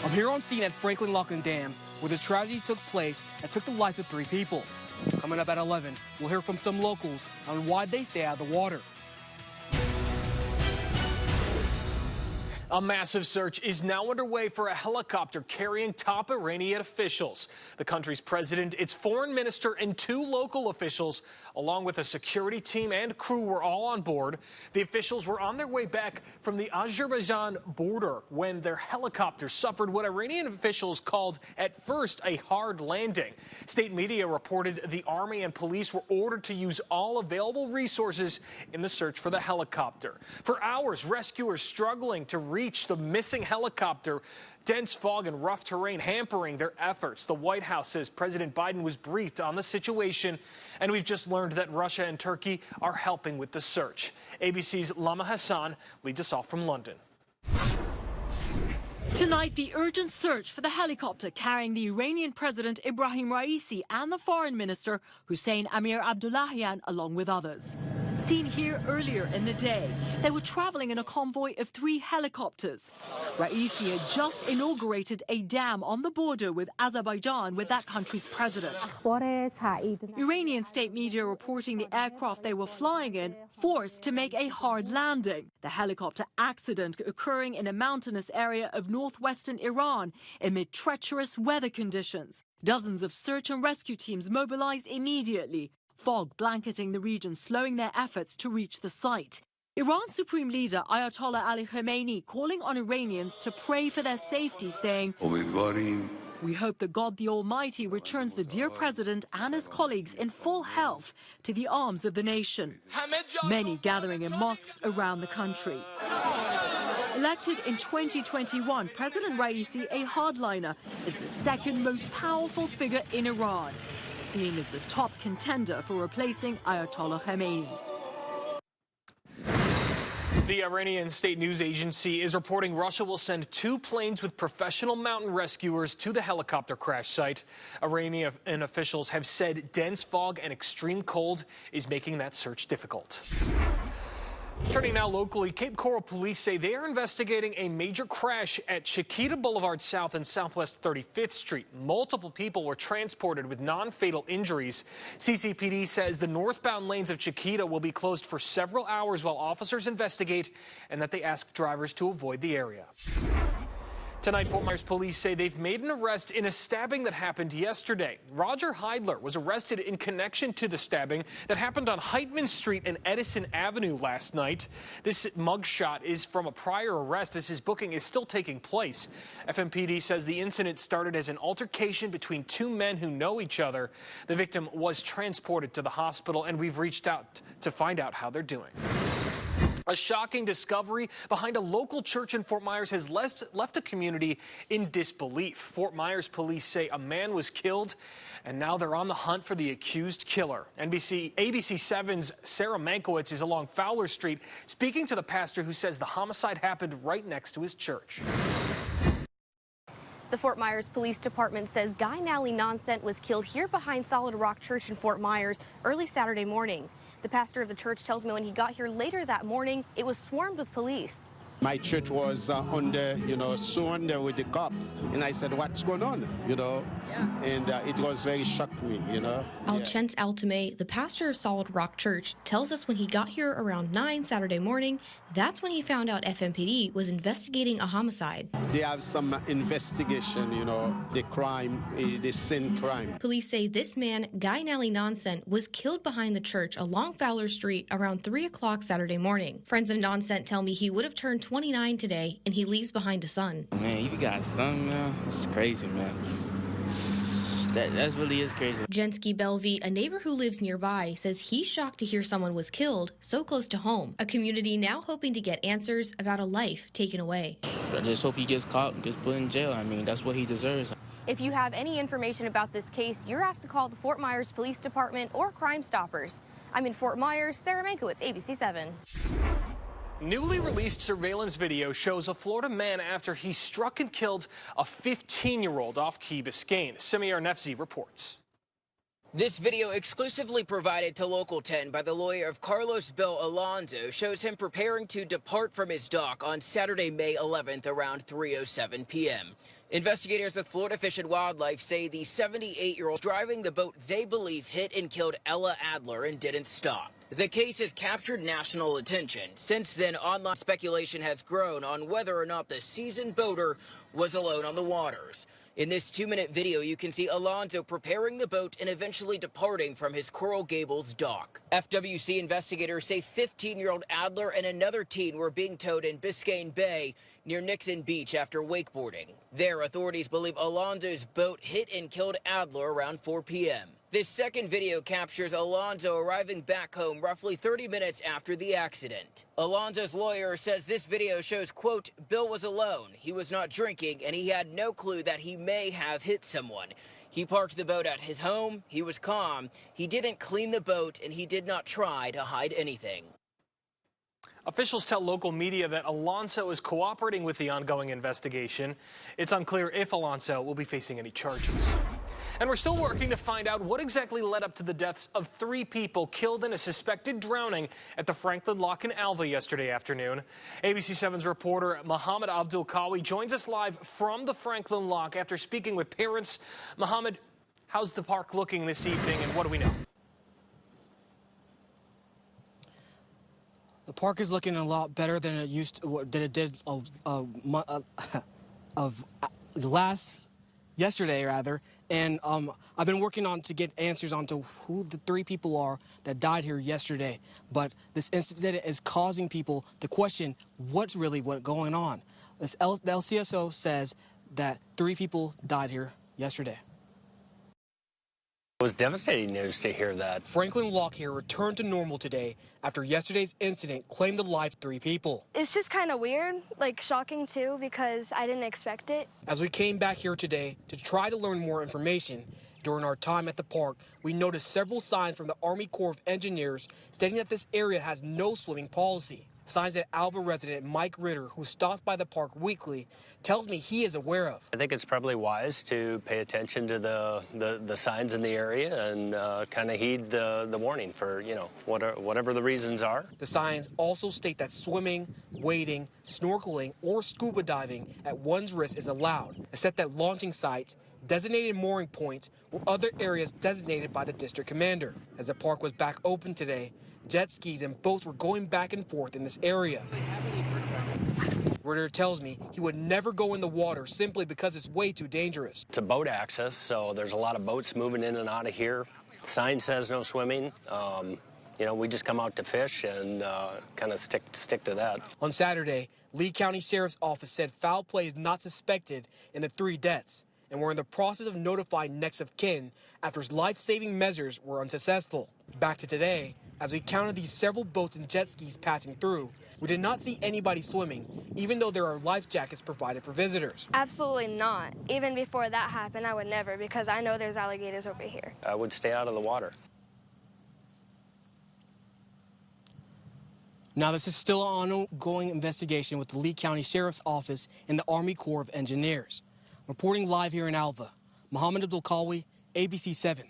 I'm here on scene at Franklin Lock and Dam, where the tragedy took place that took the lives of 3 people. Coming up at 11, we'll hear from some locals on why they stay out of the water. A massive search is now underway for a helicopter carrying top Iranian officials. The country's president, its foreign minister, and 2 local officials, along with a security team and crew, were all on board. The officials were on their way back from the Azerbaijan border when their helicopter suffered what Iranian officials called, at first, a hard landing. State media reported the army and police were ordered to use all available resources in the search for the helicopter. For hours, rescuers struggling to reach the missing helicopter. Dense fog and rough terrain hampering their efforts. The White House says President Biden was briefed on the situation, and we've just learned that Russia and Turkey are helping with the search. ABC's Lama Hassan leads us off from London. Tonight, the urgent search for the helicopter carrying the Iranian President Ibrahim Raisi and the Foreign Minister Hussein Amir Abdullahian, along with others. Seen here earlier in the day, they were traveling in a convoy of 3 helicopters. Raisi had just inaugurated a dam on the border with Azerbaijan with that country's president. Iranian state media reporting the aircraft they were flying in forced to make a hard landing. The helicopter accident occurring in a mountainous area of northwestern Iran amid treacherous weather conditions. Dozens of search and rescue teams mobilized immediately. Fog blanketing the region, slowing their efforts to reach the site. Iran's Supreme Leader Ayatollah Ali Khamenei calling on Iranians to pray for their safety, saying, "We hope that God the Almighty returns the dear president and his colleagues in full health to the arms of the nation." Many gathering in mosques around the country. Elected in 2021, President Raisi, a hardliner, is the second most powerful figure in Iran, seen as the top contender for replacing Ayatollah Khamenei. The Iranian state news agency is reporting Russia will send 2 planes with professional mountain rescuers to the helicopter crash site. Iranian officials have said dense fog and extreme cold is making that search difficult. Turning now locally, Cape Coral police say they are investigating a major crash at Chiquita Boulevard South and Southwest 35th Street. Multiple people were transported with non-fatal injuries. CCPD says the northbound lanes of Chiquita will be closed for several hours while officers investigate, and that they ask drivers to avoid the area. Tonight, Fort Myers police say they've made an arrest in a stabbing that happened yesterday. Roger Heidler was arrested in connection to the stabbing that happened on Heitman Street and Edison Avenue last night. This mugshot is from a prior arrest as his booking is still taking place. FMPD says the incident started as an altercation between 2 men who know each other. The victim was transported to the hospital, and we've reached out to find out how they're doing. A shocking discovery behind a local church in Fort Myers has left the community in disbelief. Fort Myers police say a man was killed, and now they're on the hunt for the accused killer. ABC7's Sarah Mankiewicz is along Fowler Street, speaking to the pastor who says the homicide happened right next to his church. The Fort Myers Police Department says Guy Nally Nonsent was killed here behind Solid Rock Church in Fort Myers early Saturday morning. The pastor of the church tells me when he got here later that morning, it was swarmed with police. My church was surrounded with the cops, and I said, "What's going on?" And it was very shocked me, Alchence Altame, the pastor of Solid Rock Church, tells us when he got here around 9 Saturday morning, that's when he found out FMPD was investigating a homicide. They have some investigation, the crime, the sin crime. Police say this man, Guy Nally Nonsent, was killed behind the church along Fowler Street around 3 o'clock Saturday morning. Friends of Nonsent tell me he would have turned 29 today, and he leaves behind a son. Man, you got a son, man? It's crazy, man. That really is crazy. Jensky Belvey, a neighbor who lives nearby, says he's shocked to hear someone was killed so close to home. A community now hoping to get answers about a life taken away. I just hope he gets caught and gets put in jail. I mean, that's what he deserves. If you have any information about this case, you're asked to call the Fort Myers Police Department or Crime Stoppers. I'm in Fort Myers, Sarah Mankiewicz, ABC7. Newly released surveillance video shows a Florida man after he struck and killed a 15-year-old off Key Biscayne. Simi Arnefzi reports. This video, exclusively provided to Local 10 by the lawyer of Carlos Bill Alonso, shows him preparing to depart from his dock on Saturday, May 11th around 3:07 p.m. Investigators with Florida Fish and Wildlife say the 78-year-old driving the boat they believe hit and killed Ella Adler and didn't stop. The case has captured national attention. Since then, online speculation has grown on whether or not the seasoned boater was alone on the waters. In this 2-minute video, you can see Alonso preparing the boat and eventually departing from his Coral Gables dock. FWC investigators say 15-year-old Adler and another teen were being towed in Biscayne Bay near Nixon Beach after wakeboarding. There, authorities believe Alonso's boat hit and killed Adler around 4 p.m. This second video captures Alonso arriving back home roughly 30 minutes after the accident. Alonso's lawyer says this video shows, quote, Bill was alone, he was not drinking, and he had no clue that he may have hit someone. He parked the boat at his home, he was calm, he didn't clean the boat, and he did not try to hide anything. Officials tell local media that Alonso is cooperating with the ongoing investigation. It's unclear if Alonso will be facing any charges. And we're still working to find out what exactly led up to the deaths of 3 people killed in a suspected drowning at the Franklin Lock in Alva yesterday afternoon. ABC7's reporter Mohammed Abdul Qawee joins us live from the Franklin Lock after speaking with parents. Mohammed, how's the park looking this evening and what do we know? The park is looking a lot better than it did yesterday, and I've been working on to get answers onto who the 3 people are that died here yesterday. But this incident is causing people to question what's really going on. The LCSO says that 3 people died here yesterday. It was devastating news to hear that. Franklin Lock here returned to normal today after yesterday's incident claimed the lives of 3 people. It's just kind of weird, like shocking too, because I didn't expect it. As we came back here today to try to learn more information, during our time at the park, we noticed several signs from the Army Corps of Engineers stating that this area has no swimming policy. Signs that Alva resident Mike Ritter, who stops by the park weekly, tells me he is aware of. I think it's probably wise to pay attention to the signs in the area and kind of heed the warning for, you know, whatever the reasons are. The signs also state that swimming, wading, snorkeling, or scuba diving at one's risk is allowed, except at launching sites, designated mooring points, or other areas designated by the district commander. As the park was back open today, jet skis and boats were going back and forth in this area. Ritter tells me he would never go in the water simply because it's way too dangerous. It's a boat access, so there's a lot of boats moving in and out of here. The sign says no swimming. You know, we just come out to fish and kind of stick to that. On Saturday, Lee County Sheriff's Office said foul play is not suspected in the 3 deaths, and we're in the process of notifying next of kin after life-saving measures were unsuccessful. Back to today, as we counted these several boats and jet skis passing through, we did not see anybody swimming, even though there are life jackets provided for visitors. Absolutely not. Even before that happened, I would never, because I know there's alligators over here. I would stay out of the water. Now, this is still an ongoing investigation with the Lee County Sheriff's Office and the Army Corps of Engineers. Reporting live here in Alva, Mohammed Abdul Qawee, ABC7.